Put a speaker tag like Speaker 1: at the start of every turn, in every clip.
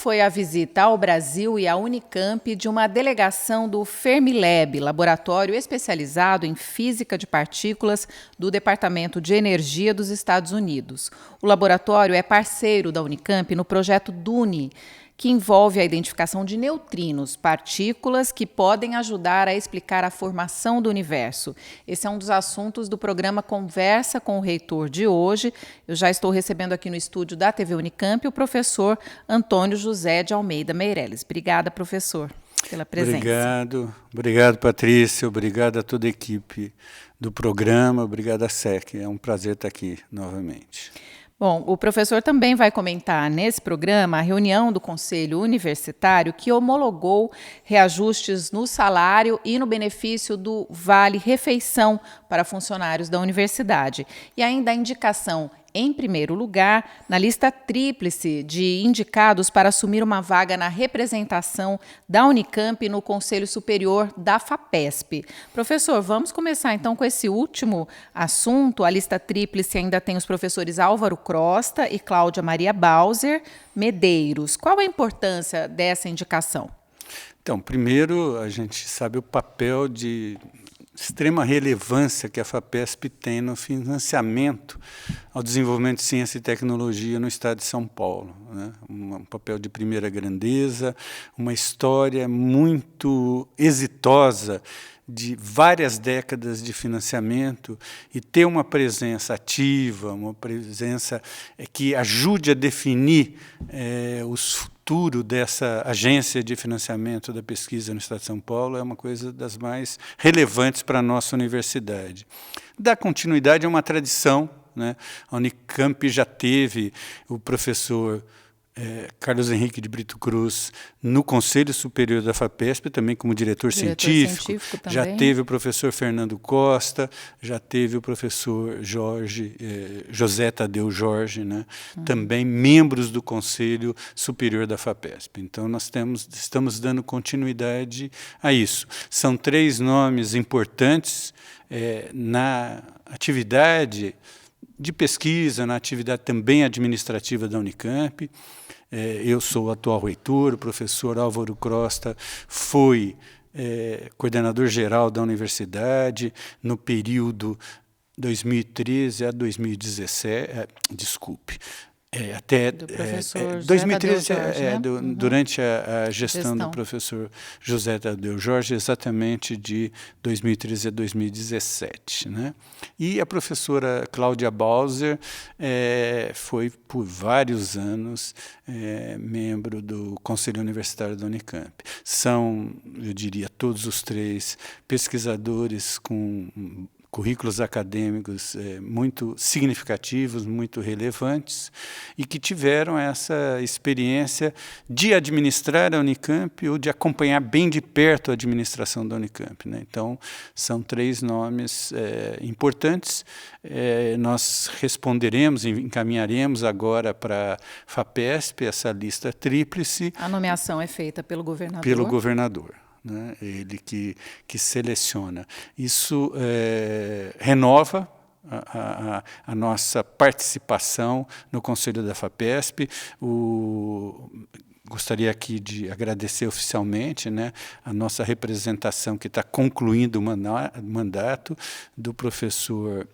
Speaker 1: foi a visita ao Brasil e à Unicamp de uma delegação do Fermilab, laboratório especializado em física de partículas do Departamento de Energia dos Estados Unidos? O laboratório é parceiro da Unicamp no projeto DUNI, que envolve a identificação de neutrinos, partículas que podem ajudar a explicar a formação do universo. Esse é um dos assuntos do programa Conversa com o Reitor de hoje. Eu já estou recebendo aqui no estúdio da TV Unicamp o professor Antônio José de Almeida Meirelles. Obrigada, professor, pela presença.
Speaker 2: Obrigado, Patrícia. Obrigado a toda a equipe do programa. Obrigado a SEC. É um prazer estar aqui novamente.
Speaker 1: Bom, o professor também vai comentar nesse programa a reunião do Conselho Universitário que homologou reajustes no salário e no benefício do Vale Refeição para funcionários da universidade. E ainda a indicação, em primeiro lugar, na lista tríplice de indicados para assumir uma vaga na representação da Unicamp no Conselho Superior da FAPESP. Professor, vamos começar então com esse último assunto. A lista tríplice ainda tem os professores Álvaro Crosta e Cláudia Maria Bauser Medeiros. Qual a importância dessa indicação?
Speaker 2: Então, primeiro, a gente sabe o papel de extrema relevância que a FAPESP tem no financiamento ao desenvolvimento de ciência e tecnologia no estado de São Paulo, né? Um papel de primeira grandeza, uma história muito exitosa de várias décadas de financiamento e ter uma presença ativa, uma presença que ajude a definir os futuro dessa agência de financiamento da pesquisa no Estado de São Paulo é uma coisa das mais relevantes para a nossa universidade. Dar continuidade a uma tradição, né? A Unicamp já teve o professor Carlos Henrique de Brito Cruz no Conselho Superior da FAPESP, também como diretor científico já teve o professor Fernando Costa, já teve o professor José Tadeu Jorge, né? Também membros do Conselho Superior da FAPESP. Então, nós estamos dando continuidade a isso. São 3 nomes importantes na atividade de pesquisa, na atividade também administrativa da Unicamp. Eu sou o atual reitor, o professor Álvaro Crosta foi coordenador-geral da universidade no período 2013 a 2017, até 2013, durante a gestão do professor José Tadeu Jorge, exatamente de 2013 a 2017. Né? E a professora Cláudia Bauser foi, por vários anos, membro do Conselho Universitário da Unicamp. São, eu diria, todos os 3 pesquisadores com currículos acadêmicos muito significativos, muito relevantes, e que tiveram essa experiência de administrar a Unicamp ou de acompanhar bem de perto a administração da Unicamp. Né? Então, são 3 nomes importantes. Nós responderemos, encaminharemos agora para a FAPESP essa lista tríplice.
Speaker 1: A nomeação é feita pelo governador?
Speaker 2: Pelo governador. Né? Ele que seleciona. Isso renova a nossa participação no Conselho da FAPESP. Gostaria aqui de agradecer oficialmente, né, a nossa representação que está concluindo o mandato do professor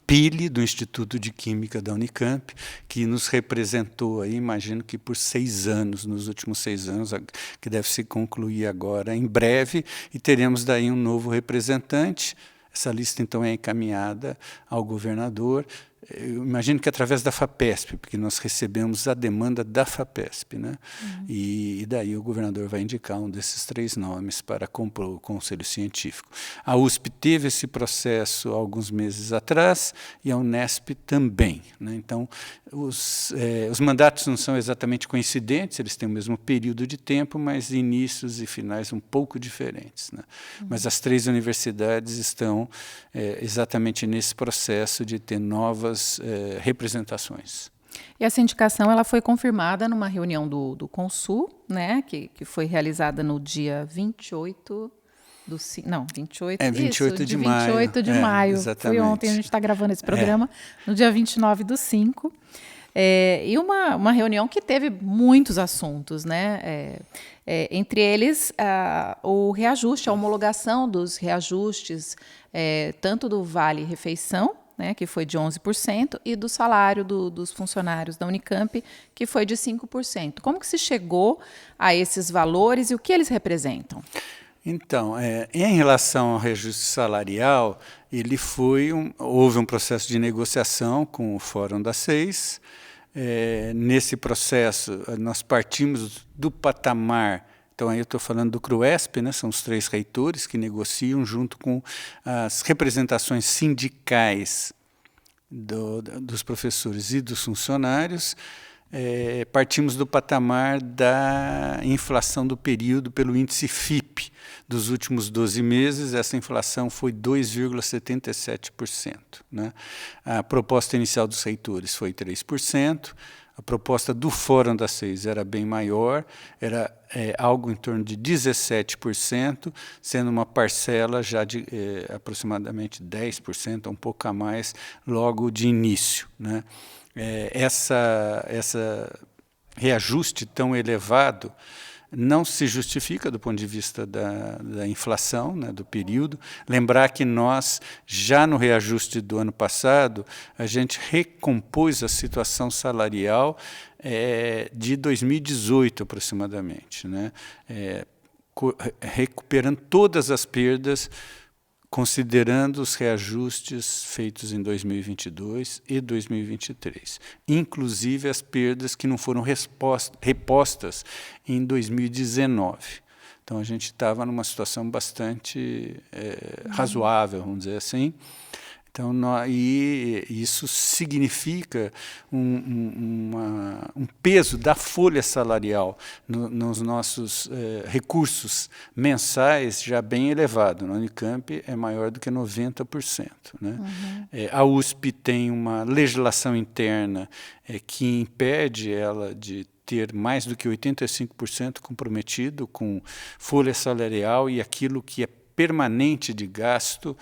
Speaker 2: Pili, do Instituto de Química da Unicamp, que nos representou, aí, imagino que por 6 anos, nos últimos 6 anos, que deve se concluir agora em breve, e teremos daí um novo representante. Essa lista, então, é encaminhada ao governador. Eu imagino que através da FAPESP, porque nós recebemos a demanda da FAPESP, né? E daí o governador vai indicar um desses 3 nomes para compor o Conselho Científico. A USP teve esse processo há alguns meses atrás e a Unesp também. Né? Então, os mandatos não são exatamente coincidentes, eles têm o mesmo período de tempo, mas inícios e finais um pouco diferentes. Né? Mas as 3 universidades estão exatamente nesse processo de ter novas representações.
Speaker 1: E essa indicação ela foi confirmada numa reunião do Consul, né, que foi realizada no dia 28
Speaker 2: de maio.
Speaker 1: 28 de maio.
Speaker 2: Exatamente.
Speaker 1: Foi ontem, a gente está gravando esse programa, no dia 29/5. E uma reunião que teve muitos assuntos, né? Entre eles, o reajuste, a homologação dos reajustes, tanto do Vale Refeição, né, que foi de 11%, e do salário dos funcionários da Unicamp, que foi de 5%. Como que se chegou a esses valores e o que eles representam?
Speaker 2: Então, em relação ao reajuste salarial, houve um processo de negociação com o Fórum das Seis. Nesse processo, nós partimos do patamar. Então, aí eu estou falando do CRUESP, né, são os 3 reitores que negociam junto com as representações sindicais dos professores e dos funcionários. Partimos do patamar da inflação do período pelo índice FIPE. Dos últimos 12 meses, essa inflação foi 2,77%. Né? A proposta inicial dos reitores foi 3%. A proposta do Fórum das Seis era bem maior, era algo em torno de 17%, sendo uma parcela já de aproximadamente 10%, um pouco a mais, logo de início. Né? Essa reajuste tão elevado não se justifica do ponto de vista da inflação, né, do período. Lembrar que nós, já no reajuste do ano passado, a gente recompôs a situação salarial de 2018 aproximadamente, né, recuperando todas as perdas, considerando os reajustes feitos em 2022 e 2023, inclusive as perdas que não foram repostas em 2019. Então, a gente estava numa situação bastante razoável, vamos dizer assim. Então, isso significa um peso da folha salarial nos nossos recursos mensais já bem elevado. Na Unicamp é maior do que 90%. Né? A USP tem uma legislação interna que impede ela de ter mais do que 85% comprometido com folha salarial e aquilo que é permanente de gasto,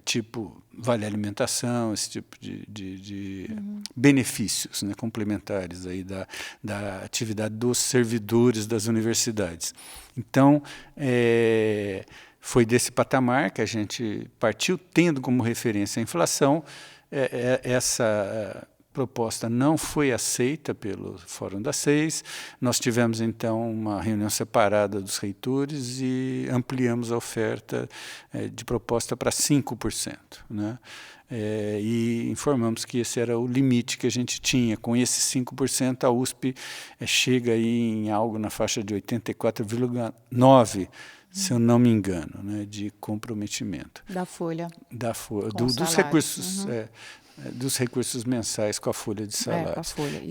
Speaker 2: tipo vale alimentação, esse tipo de benefícios, né, complementares aí da atividade dos servidores das universidades. Então, foi desse patamar que a gente partiu, tendo como referência a inflação. Essa proposta não foi aceita pelo Fórum das Seis. Nós tivemos, então, uma reunião separada dos reitores e ampliamos a oferta de proposta para 5%. Né? E informamos que esse era o limite que a gente tinha. Com esses 5%, a USP chega aí em algo na faixa de 84,9%, se eu não me engano, né, de comprometimento.
Speaker 1: Da folha.
Speaker 2: Dos recursos. Dos recursos mensais com a folha de salários.
Speaker 1: Com a folha,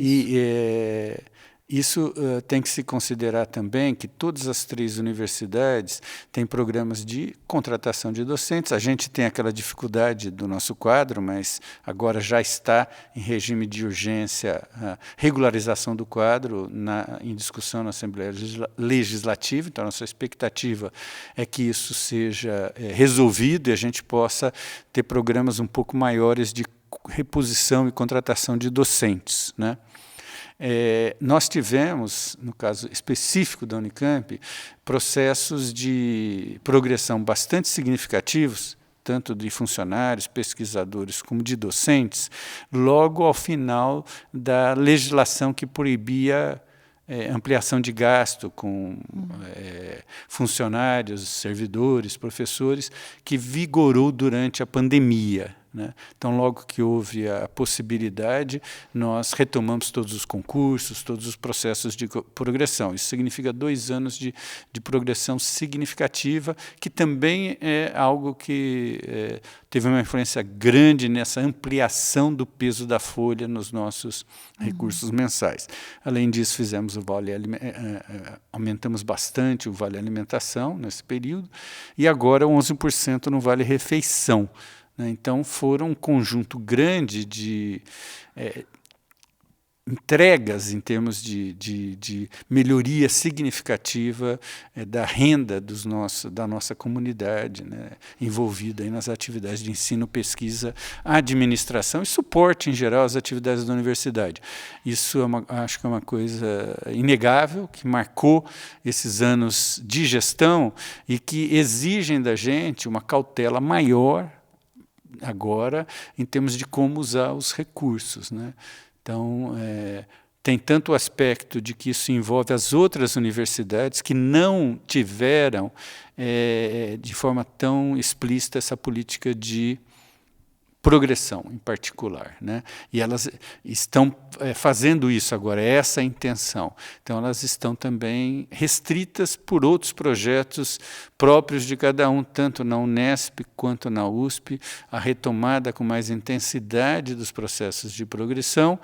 Speaker 2: Isso tem que se considerar também que todas as 3 universidades têm programas de contratação de docentes. A gente tem aquela dificuldade do nosso quadro, mas agora já está em regime de urgência a regularização do quadro em discussão na Assembleia Legislativa. Então, a nossa expectativa é que isso seja resolvido e a gente possa ter programas um pouco maiores de reposição e contratação de docentes. Né? Nós tivemos, no caso específico da Unicamp, processos de progressão bastante significativos, tanto de funcionários, pesquisadores, como de docentes, logo ao final da legislação que proibia ampliação de gasto com funcionários, servidores, professores, que vigorou durante a pandemia. Né? Então, logo que houve a possibilidade, nós retomamos todos os concursos, todos os processos de progressão. Isso significa 2 anos de progressão significativa, que também é algo que teve uma influência grande nessa ampliação do peso da folha nos nossos recursos mensais. Além disso, fizemos aumentamos bastante o Vale Alimentação nesse período, e agora 11% no Vale Refeição. Então, foram um conjunto grande de entregas em termos de melhoria significativa da renda da nossa comunidade, né, envolvida aí nas atividades de ensino, pesquisa, administração e suporte, em geral, às atividades da universidade. Isso acho que é uma coisa inegável, que marcou esses anos de gestão e que exigem da gente uma cautela maior agora em termos de como usar os recursos, né? Então, tem tanto o aspecto de que isso envolve as outras universidades que não tiveram, de forma tão explícita, essa política de progressão, em particular, né? E elas estão fazendo isso agora, essa é a intenção. Então, elas estão também restritas por outros projetos próprios de cada um, tanto na Unesp quanto na USP, a retomada com mais intensidade dos processos de progressão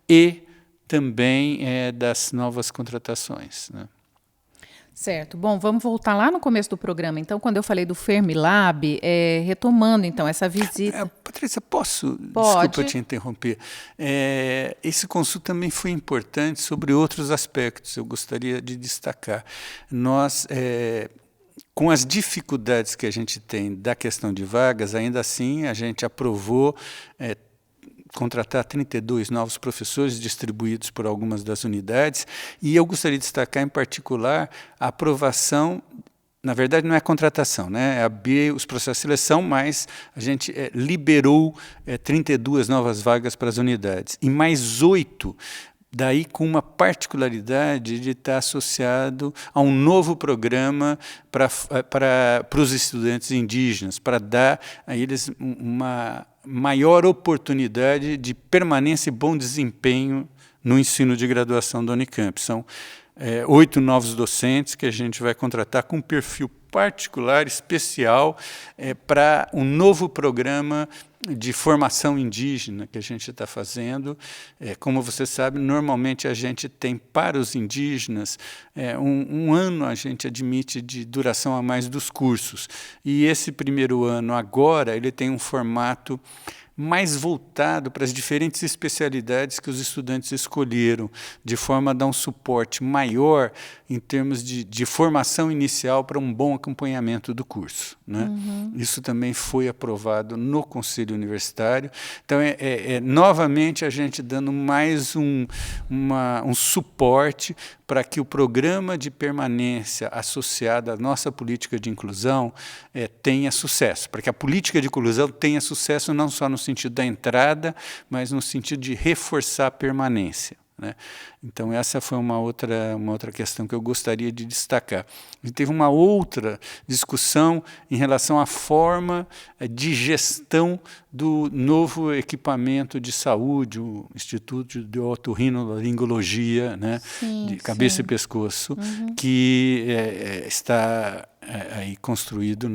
Speaker 2: e também das novas contratações, né?
Speaker 1: Certo. Bom, vamos voltar lá no começo do programa. Então, quando eu falei do Fermilab, retomando, então, essa visita...
Speaker 2: Patrícia, posso?
Speaker 1: Pode.
Speaker 2: Desculpa te interromper. Esse consulta também foi importante sobre outros aspectos, eu gostaria de destacar. Nós, com as dificuldades que a gente tem da questão de vagas, ainda assim a gente aprovou contratar 32 novos professores distribuídos por algumas das unidades, e eu gostaria de destacar em particular a aprovação, na verdade não é contratação, né? É abrir os processos de seleção, mas a gente liberou 32 novas vagas para as unidades, e mais 8 daí com uma particularidade de estar associado a um novo programa para os estudantes indígenas, para dar a eles uma maior oportunidade de permanência e bom desempenho no ensino de graduação da Unicamp. São 8 novos docentes que a gente vai contratar com um perfil particular, especial, para um novo programa de formação indígena que a gente está fazendo. Como você sabe, normalmente a gente tem para os indígenas um ano a gente admite de duração a mais dos cursos. E esse primeiro ano agora ele tem um formato mais voltado para as diferentes especialidades que os estudantes escolheram, de forma a dar um suporte maior em termos de formação inicial para um bom acompanhamento do curso, né? Uhum. Isso também foi aprovado no Conselho Universitário. Então, novamente, a gente dando mais um suporte para que o programa de permanência associado à nossa política de inclusão tenha sucesso, para que a política de inclusão tenha sucesso não só no sentido da entrada, mas no sentido de reforçar a permanência, né? Então, essa foi uma outra questão que eu gostaria de destacar. E teve uma outra discussão em relação à forma de gestão do novo equipamento de saúde, o Instituto de Otorrinolaringologia, né, de cabeça e pescoço, que está aí construído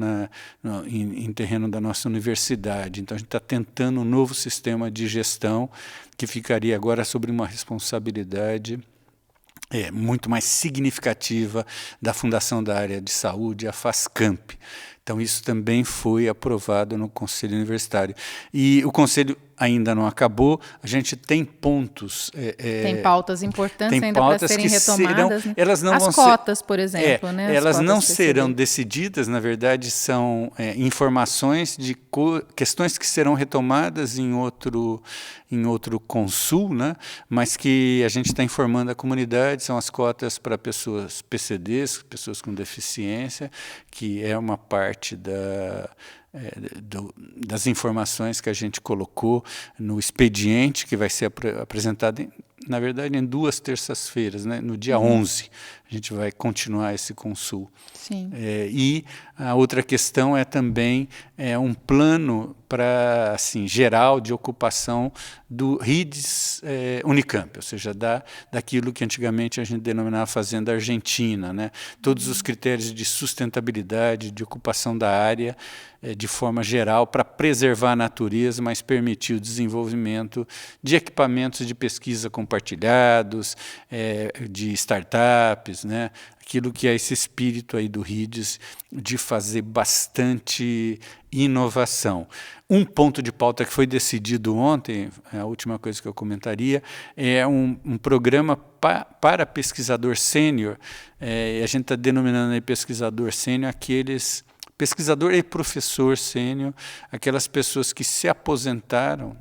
Speaker 2: em terreno da nossa universidade. Então, a gente está tentando um novo sistema de gestão que ficaria agora sobre uma responsabilidade muito mais significativa da Fundação da Área de Saúde, a FASCAMP. Então, isso também foi aprovado no Conselho Universitário. E o Conselho ainda não acabou, a gente tem pontos...
Speaker 1: tem pautas importantes ainda para serem retomadas.
Speaker 2: Elas não
Speaker 1: As cotas, por exemplo. Né?
Speaker 2: Elas não serão decididas, na verdade, são informações de questões que serão retomadas em outro consul, né? Mas que a gente está informando a comunidade, são as cotas para pessoas PCDs, pessoas com deficiência, que é uma parte das informações que a gente colocou no expediente, que vai ser apresentado, na verdade, em 2 terças-feiras, né? No dia 11, a gente vai continuar esse consul.
Speaker 1: Sim.
Speaker 2: E a outra questão é também um plano para, assim, geral de ocupação do RIDES Unicamp, ou seja, daquilo que antigamente a gente denominava Fazenda Argentina, né? Todos os critérios de sustentabilidade, de ocupação da área, de forma geral, para preservar a natureza, mas permitir o desenvolvimento de equipamentos de pesquisa compartilhados, de startups, faz, né? Aquilo que é esse espírito aí do RIDES de fazer bastante inovação. Um ponto de pauta que foi decidido ontem, a última coisa que eu comentaria, é um programa para pesquisador sênior, a gente está denominando aí pesquisador sênior aqueles pesquisador e professor sênior, aquelas pessoas que se aposentaram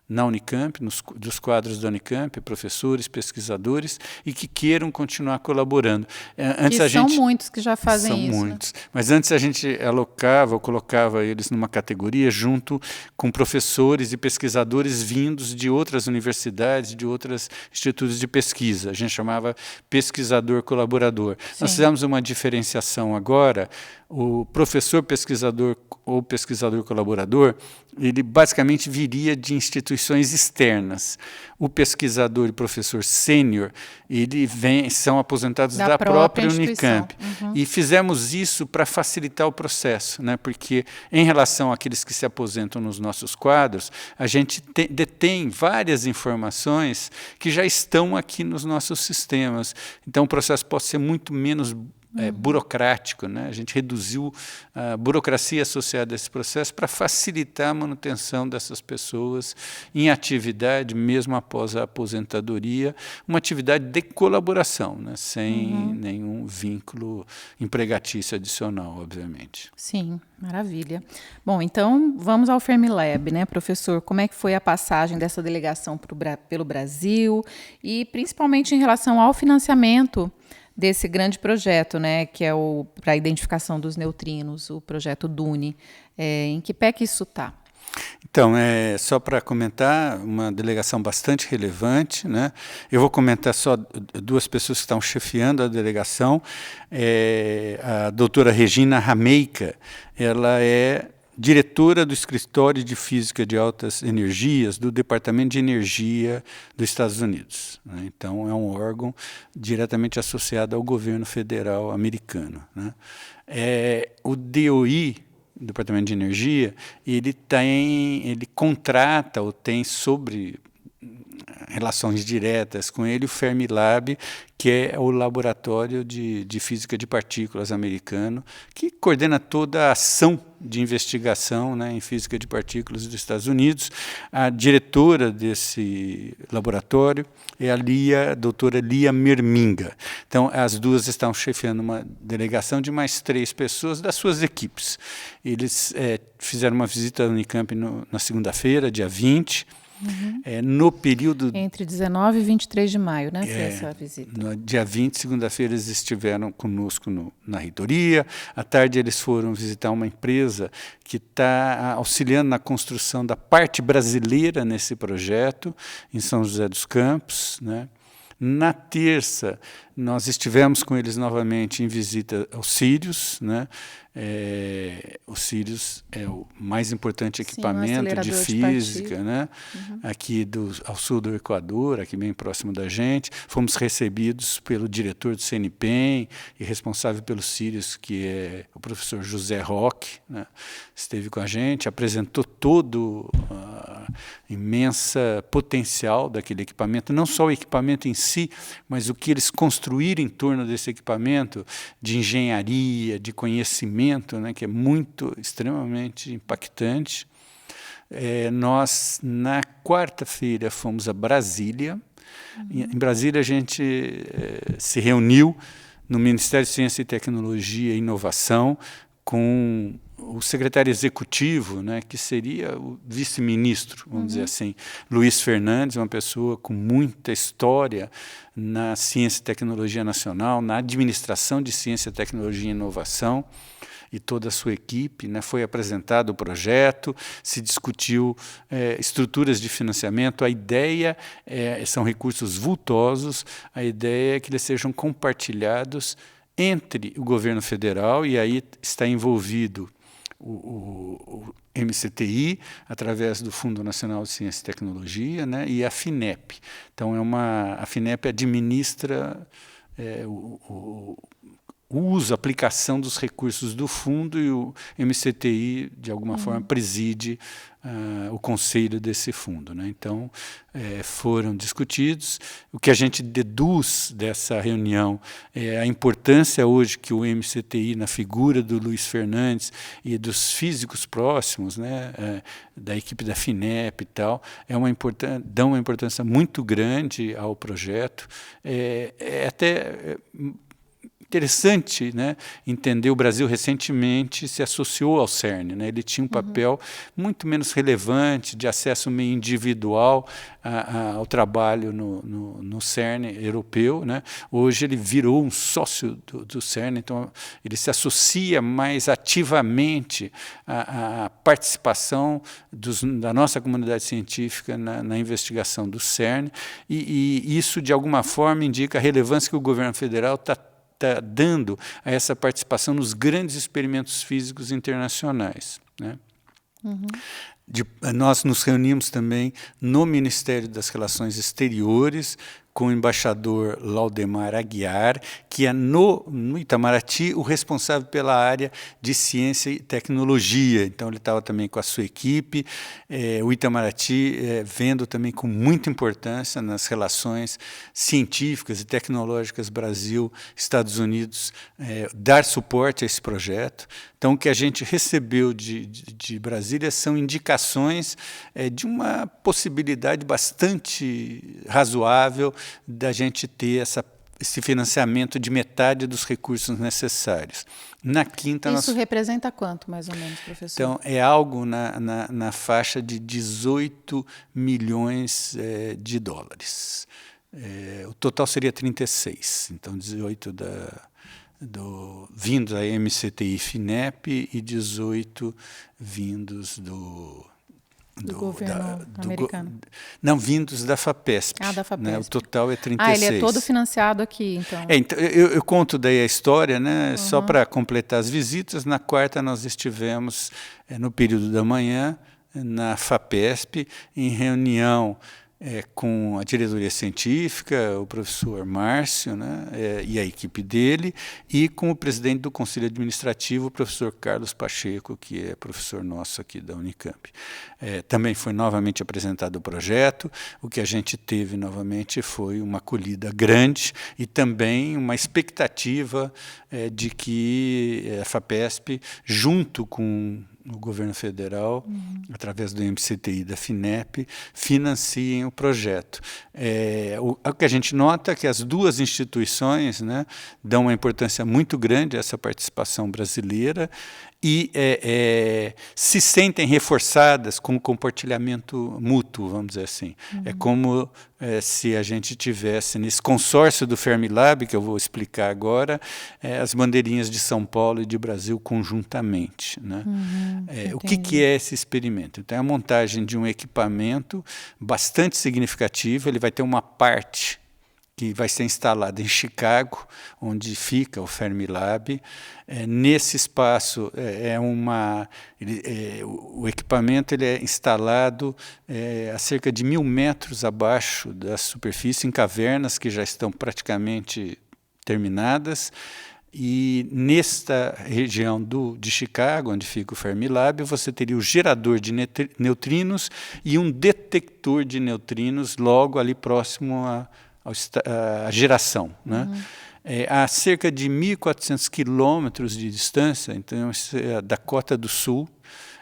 Speaker 2: na Unicamp, dos quadros da Unicamp, professores, pesquisadores, e que queiram continuar colaborando.
Speaker 1: São muitos que já fazem isso.
Speaker 2: São muitos. Né? Mas antes a gente alocava ou colocava eles numa categoria junto com professores e pesquisadores vindos de outras universidades, de outros institutos de pesquisa. A gente chamava pesquisador colaborador. Sim. Nós fizemos uma diferenciação agora. O professor pesquisador ou pesquisador colaborador, ele basicamente viria de instituições externas. O pesquisador e professor sênior, são aposentados da própria Unicamp. Uhum. E fizemos isso para facilitar o processo, né? Porque em relação àqueles que se aposentam nos nossos quadros, a gente detém várias informações que já estão aqui nos nossos sistemas. Então o processo pode ser muito menos burocrático, né? A gente reduziu a burocracia associada a esse processo para facilitar a manutenção dessas pessoas em atividade, mesmo após a aposentadoria, uma atividade de colaboração, né? Sem nenhum vínculo empregatício adicional, obviamente.
Speaker 1: Sim, maravilha. Bom, então vamos ao Fermilab, né, professor? Como é que foi a passagem dessa delegação pelo Brasil e principalmente em relação ao financiamento desse grande projeto, né, que é para a identificação dos neutrinos, o projeto DUNE. Em que pé que isso está?
Speaker 2: Então, só para comentar, uma delegação bastante relevante, né? Eu vou comentar só duas pessoas que estão chefiando a delegação. A doutora Regina Rameica, ela é diretora do Escritório de Física de Altas Energias do Departamento de Energia dos Estados Unidos. Né? Então, é um órgão diretamente associado ao governo federal americano. Né? O DOI, Departamento de Energia, ele contrata ou tem sobre relações diretas com ele o Fermilab, que é o laboratório de física de partículas americano, que coordena toda a ação de investigação, né, em física de partículas dos Estados Unidos. A diretora desse laboratório é a doutora Lia Merminga. Então, as duas estão chefiando uma delegação de mais 3 pessoas das suas equipes. Eles fizeram uma visita à Unicamp na segunda-feira, dia 20, no período...
Speaker 1: Entre 19 e 23 de maio, né, foi essa visita.
Speaker 2: No dia 20, segunda-feira, eles estiveram conosco na reitoria. À tarde, eles foram visitar uma empresa que está auxiliando na construção da parte brasileira nesse projeto, em São José dos Campos, né? Na terça, nós estivemos com eles novamente em visita ao Sirius, né? O Sirius é o mais importante equipamento de física, né? Aqui ao sul do Equador, aqui bem próximo da gente. Fomos recebidos pelo diretor do CNPEM e responsável pelo Sirius, que é o professor José Roque, né? Esteve com a gente, apresentou todo imensa potencial daquele equipamento, não só o equipamento em si, mas o que eles construíram em torno desse equipamento, de engenharia, de conhecimento, né, que é extremamente impactante. Nós, na quarta-feira, fomos a Brasília. Em Brasília, a gente se reuniu no Ministério de Ciência e Tecnologia e Inovação com o secretário executivo, né, que seria o vice-ministro, vamos dizer assim, Luiz Fernandes, uma pessoa com muita história na ciência e tecnologia nacional, na administração de ciência, tecnologia e inovação, e toda a sua equipe, né, foi apresentado o projeto, se discutiu estruturas de financiamento. A ideia são recursos vultosos, a ideia é que eles sejam compartilhados entre o governo federal, e aí está envolvido o MCTI, através do Fundo Nacional de Ciência e Tecnologia, né, e a FINEP. Então, a FINEP administra uso, aplicação dos recursos do fundo, e o MCTI, de alguma forma, preside o conselho desse fundo, né? Então, foram discutidos. O que a gente deduz dessa reunião é a importância hoje que o MCTI, na figura do Luiz Fernandes e dos físicos próximos, né, da equipe da FINEP e tal, dão uma importância muito grande ao projeto. Até interessante, né, entender. O Brasil recentemente se associou ao CERN, né? Ele tinha um papel muito menos relevante, de acesso meio individual ao trabalho no CERN europeu, né? Hoje ele virou um sócio do CERN, então ele se associa mais ativamente à participação da nossa comunidade científica na investigação do CERN, e isso, de alguma forma, indica a relevância que o governo federal está dando a essa participação nos grandes experimentos físicos internacionais, né? Nós nos reunimos também no Ministério das Relações Exteriores com o embaixador Laudemar Aguiar, que é no Itamaraty o responsável pela área de ciência e tecnologia. Então ele estava também com a sua equipe, o Itamaraty vendo também com muita importância nas relações científicas e tecnológicas Brasil-Estados Unidos, dar suporte a esse projeto. Então, o que a gente recebeu de Brasília são indicações de uma possibilidade bastante razoável da gente ter esse financiamento de metade dos recursos necessários. Na quinta,
Speaker 1: isso representa quanto, mais ou menos, professor?
Speaker 2: Então, é algo na faixa de 18 milhões de dólares. O total seria 36, então 18 vindos da MCTI e FINEP e 18 vindos do
Speaker 1: governo americano.
Speaker 2: Não, vindos da FAPESP.
Speaker 1: Da FAPESP.
Speaker 2: Né? O total é 36.
Speaker 1: Ele é todo financiado aqui, então.
Speaker 2: Então eu conto daí a história, né? Só para completar as visitas. Na quarta nós estivemos, no período da manhã, na FAPESP, em reunião com a diretoria científica, o professor Márcio, né, e a equipe dele, e com o presidente do Conselho Administrativo, o professor Carlos Pacheco, que é professor nosso aqui da Unicamp. Também foi novamente apresentado o projeto. O que a gente teve novamente foi uma acolhida grande e também uma expectativa de que a FAPESP, junto com o governo federal, através do MCTI e da FINEP, financiem o projeto. O que a gente nota é que as duas instituições, né, dão uma importância muito grande a essa participação brasileira e se sentem reforçadas com o compartilhamento mútuo, vamos dizer assim. É como se a gente tivesse, nesse consórcio do Fermilab, que eu vou explicar agora, as bandeirinhas de São Paulo e de Brasil conjuntamente, né? O que é esse experimento? Então, é a montagem de um equipamento bastante significativo. Ele vai ter uma parte que vai ser instalada em Chicago, onde fica o Fermilab. Nesse espaço, o equipamento ele é instalado a cerca de 1.000 metros abaixo da superfície, em cavernas que já estão praticamente terminadas. E nesta região de Chicago, onde fica o Fermilab, você teria o gerador de neutrinos e um detector de neutrinos logo ali próximo à geração, né? A cerca de 1.400 quilômetros de distância, então, a Dakota do Sul,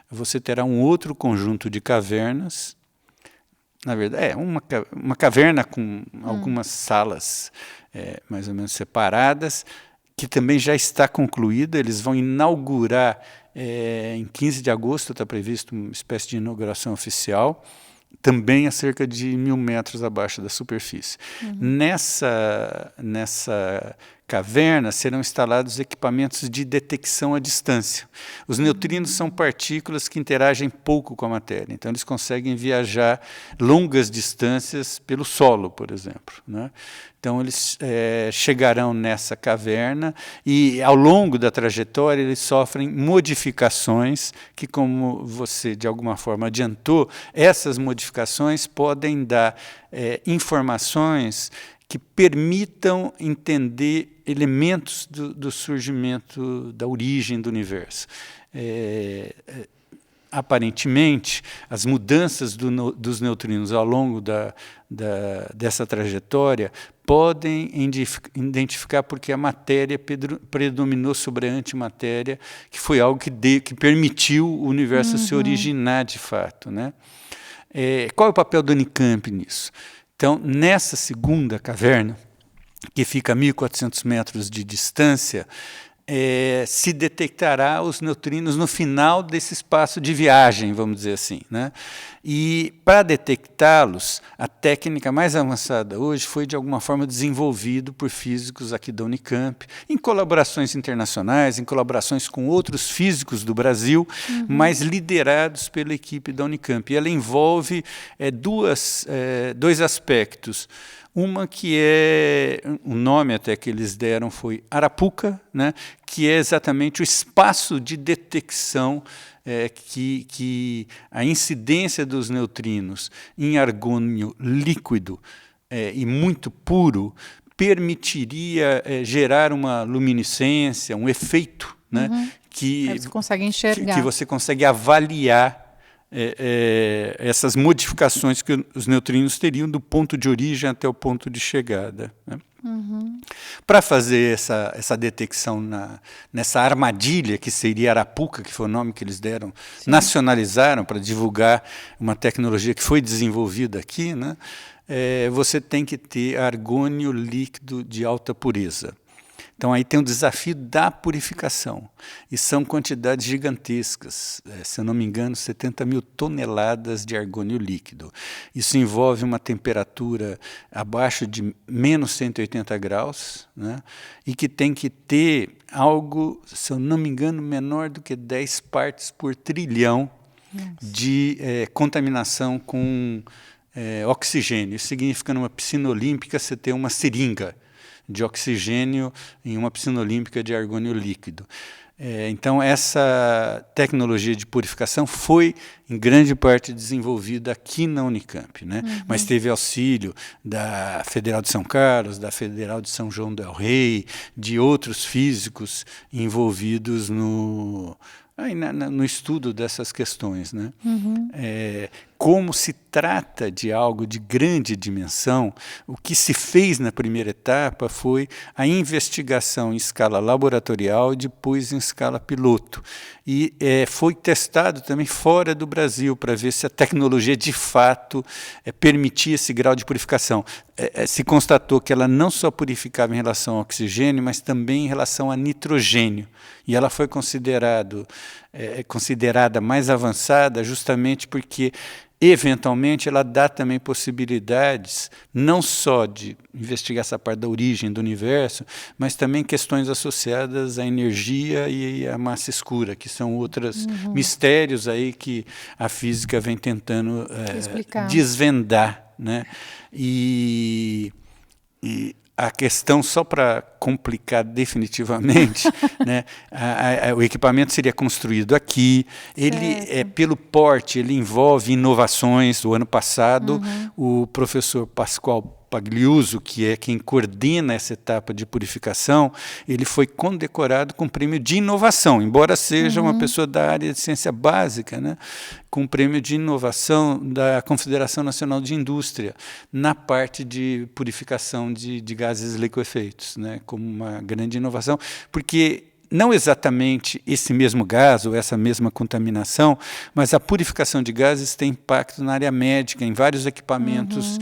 Speaker 2: você terá um outro conjunto de cavernas. Na verdade, uma caverna com algumas salas mais ou menos separadas, que também já está concluída. Eles vão inaugurar em 15 de agosto, está previsto uma espécie de inauguração oficial, também a cerca de 1.000 metros abaixo da superfície. Nessa caverna serão instalados equipamentos de detecção à distância. Os neutrinos são partículas que interagem pouco com a matéria, então eles conseguem viajar longas distâncias pelo solo, por exemplo, né? Então, eles chegarão nessa caverna e, ao longo da trajetória, eles sofrem modificações que, como você, de alguma forma, adiantou, essas modificações podem dar informações que permitam entender elementos do surgimento, da origem do universo. Aparentemente, as mudanças dos neutrinos ao longo dessa trajetória podem identificar porque a matéria predominou sobre a antimatéria, que foi algo que permitiu o universo se originar de fato, né? Qual é o papel do Unicamp nisso? Então, nessa segunda caverna, que fica a 1.400 metros de distância, se detectará os neutrinos no final desse espaço de viagem, vamos dizer assim, né? E, para detectá-los, a técnica mais avançada hoje foi, de alguma forma, desenvolvida por físicos aqui da Unicamp, em colaborações internacionais, em colaborações com outros físicos do Brasil, mas liderados pela equipe da Unicamp. E ela envolve dois aspectos. Uma que o nome até que eles deram foi Arapuca, né, que é exatamente o espaço de detecção que a incidência dos neutrinos em argônio líquido e muito puro permitiria gerar uma luminescência, um efeito, né,
Speaker 1: que você consegue enxergar.
Speaker 2: Que você consegue avaliar essas modificações que os neutrinos teriam do ponto de origem até o ponto de chegada, né? Para fazer essa detecção nessa armadilha, que seria Arapuca, que foi o nome que eles deram, nacionalizaram para divulgar uma tecnologia que foi desenvolvida aqui, né? Você tem que ter argônio líquido de alta pureza. Então, aí tem o desafio da purificação, e são quantidades gigantescas, se eu não me engano, 70 mil toneladas de argônio líquido. Isso envolve uma temperatura abaixo de menos 180 graus, né, e que tem que ter algo, se eu não me engano, menor do que 10 partes por trilhão de contaminação com oxigênio. Isso significa, numa piscina olímpica, você ter uma seringa de oxigênio em uma piscina olímpica de argônio líquido. Então, essa tecnologia de purificação foi, em grande parte, desenvolvida aqui na Unicamp, né? Mas teve auxílio da Federal de São Carlos, da Federal de São João del Rei, de outros físicos envolvidos no estudo dessas questões, né? Como se trata de algo de grande dimensão, o que se fez na primeira etapa foi a investigação em escala laboratorial e depois em escala piloto. E foi testado também fora do Brasil para ver se a tecnologia de fato permitia esse grau de purificação. Se constatou que ela não só purificava em relação ao oxigênio, mas também em relação a nitrogênio. E ela foi considerada mais avançada justamente porque, eventualmente, ela dá também possibilidades não só de investigar essa parte da origem do universo, mas também questões associadas à energia e à massa escura, que são outros mistérios aí que a física vem tentando desvendar, né? E a questão, só para complicar definitivamente, né, o equipamento seria construído aqui, ele, pelo porte, ele envolve inovações. O ano passado, o professor Pascoal Pagliuso, que é quem coordena essa etapa de purificação, ele foi condecorado com o prêmio de inovação, embora seja uma pessoa da área de ciência básica, né, com o prêmio de inovação da Confederação Nacional de Indústria, na parte de purificação de gases liquefeitos, né, como uma grande inovação, porque não exatamente esse mesmo gás ou essa mesma contaminação, mas a purificação de gases tem impacto na área médica, em vários equipamentos,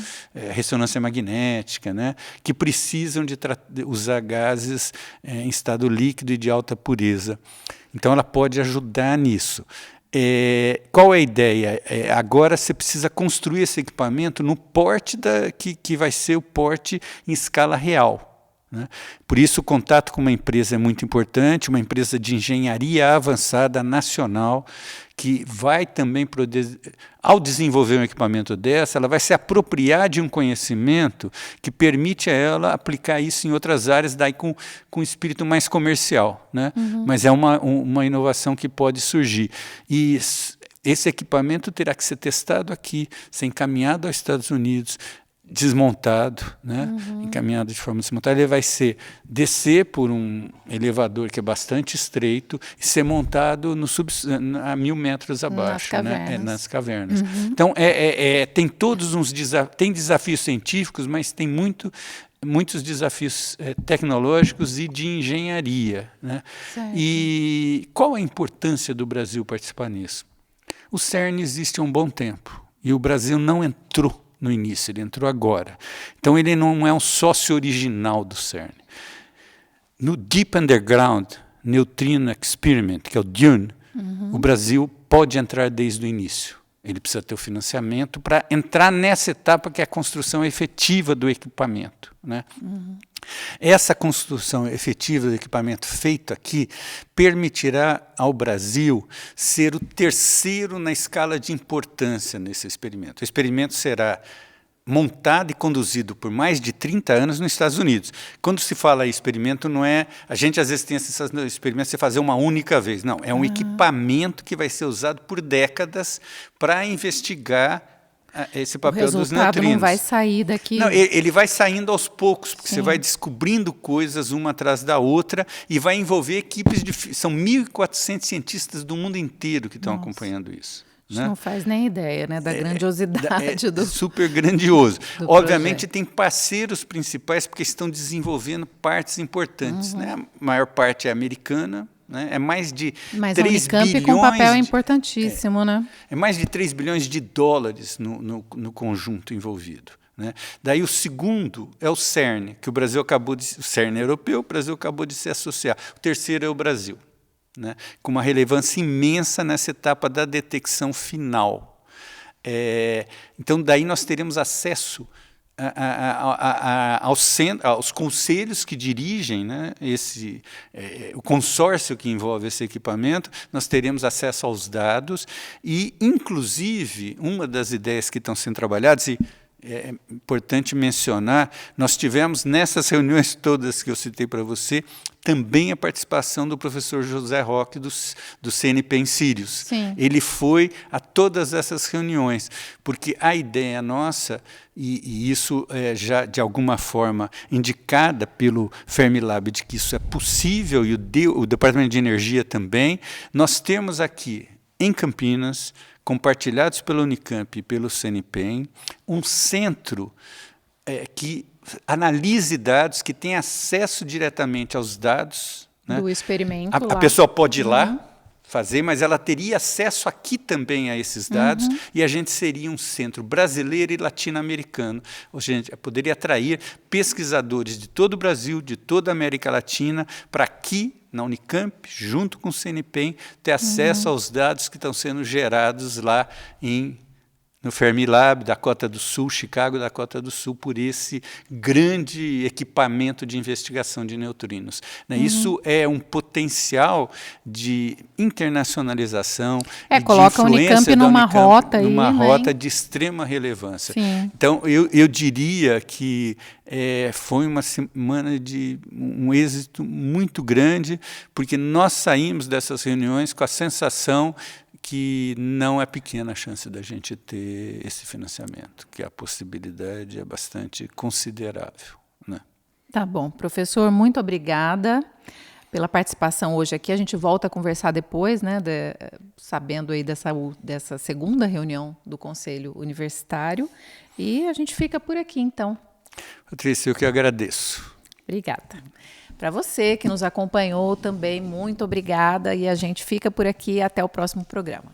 Speaker 2: ressonância magnética, né, que precisam de usar gases em estado líquido e de alta pureza. Então, ela pode ajudar nisso. Qual é a ideia? Agora você precisa construir esse equipamento no porte que vai ser o porte em escala real, né? Por isso, o contato com uma empresa é muito importante, uma empresa de engenharia avançada nacional, que vai também, ao desenvolver um equipamento dessa, ela vai se apropriar de um conhecimento que permite a ela aplicar isso em outras áreas, daí com espírito mais comercial, né? Mas é uma inovação que pode surgir. E esse equipamento terá que ser testado aqui, ser encaminhado aos Estados Unidos, desmontado, né? Encaminhado de forma desmontada, ele vai descer por um elevador que é bastante estreito e ser montado a 1.000 metros abaixo, nas cavernas. Então, tem todos tem desafios científicos, mas tem muitos desafios tecnológicos e de engenharia, né? E qual a importância do Brasil participar nisso? O CERN existe há um bom tempo e o Brasil não entrou no início, ele entrou agora. Então ele não é um sócio original do CERN. No Deep Underground Neutrino Experiment, que é o DUNE, o Brasil pode entrar desde o início. Ele precisa ter o financiamento para entrar nessa etapa que é a construção efetiva do equipamento, né? Essa construção efetiva do equipamento feito aqui permitirá ao Brasil ser o terceiro na escala de importância nesse experimento. O experimento será montado e conduzido por mais de 30 anos nos Estados Unidos. Quando se fala em experimento, não é... A gente às vezes tem esse experimento você fazer uma única vez. Não, é um equipamento que vai ser usado por décadas para investigar esse papel dos neutrinos. O resultado
Speaker 1: não vai sair daqui.
Speaker 2: Não, ele vai saindo aos poucos, porque você vai descobrindo coisas uma atrás da outra e vai envolver equipes são 1.400 cientistas do mundo inteiro que estão acompanhando isso.
Speaker 1: A gente não faz nem ideia, né, da grandiosidade do
Speaker 2: super grandioso.
Speaker 1: Do
Speaker 2: Obviamente
Speaker 1: projeto.
Speaker 2: Tem parceiros principais porque estão desenvolvendo partes importantes, né? A maior parte é americana, né? É mais de 3 bilhões...
Speaker 1: com um papel importantíssimo, né?
Speaker 2: É mais de 3 bilhões de dólares no conjunto envolvido, né? Daí o segundo é o CERN, que o Brasil o CERN europeu, o Brasil acabou de se associar. O terceiro é o Brasil, né? Com uma relevância imensa nessa etapa da detecção final. Então, daí nós teremos acesso aos conselhos que dirigem, né, o consórcio que envolve esse equipamento. Nós teremos acesso aos dados e, inclusive, uma das ideias que estão sendo trabalhadas, e é importante mencionar, nós tivemos nessas reuniões todas que eu citei para você, também a participação do professor José Roque, do CNP em Sírios. Ele foi a todas essas reuniões, porque a ideia nossa, e isso é já de alguma forma indicada pelo Fermilab, de que isso é possível, e o Departamento de Energia também, nós temos aqui, em Campinas, compartilhados pela Unicamp e pelo CNPEM, um centro que analise dados, que tem acesso diretamente aos dados, né?
Speaker 1: Do experimento.
Speaker 2: A pessoa pode ir lá fazer, mas ela teria acesso aqui também a esses dados, e a gente seria um centro brasileiro e latino-americano. A gente poderia atrair pesquisadores de todo o Brasil, de toda a América Latina, para aqui, na Unicamp, junto com o CNPEM, ter acesso aos dados que estão sendo gerados lá no Fermilab, Dakota do Sul, Chicago, Dakota do Sul, por esse grande equipamento de investigação de neutrinos. Isso é um potencial de internacionalização e
Speaker 1: coloca
Speaker 2: de influência
Speaker 1: a Unicamp numa rota aí,
Speaker 2: numa
Speaker 1: né?
Speaker 2: rota de extrema relevância. Então, eu diria que foi uma semana de um êxito muito grande, porque nós saímos dessas reuniões com a sensação que não é pequena a chance da gente ter esse financiamento, que a possibilidade é bastante considerável, né?
Speaker 1: Tá bom. Professor, muito obrigada pela participação hoje aqui. A gente volta a conversar depois, né, sabendo aí dessa segunda reunião do Conselho Universitário, e a gente fica por aqui, então.
Speaker 2: Patrícia, eu que agradeço.
Speaker 1: Obrigada. Para você que nos acompanhou também, muito obrigada, e a gente fica por aqui até o próximo programa.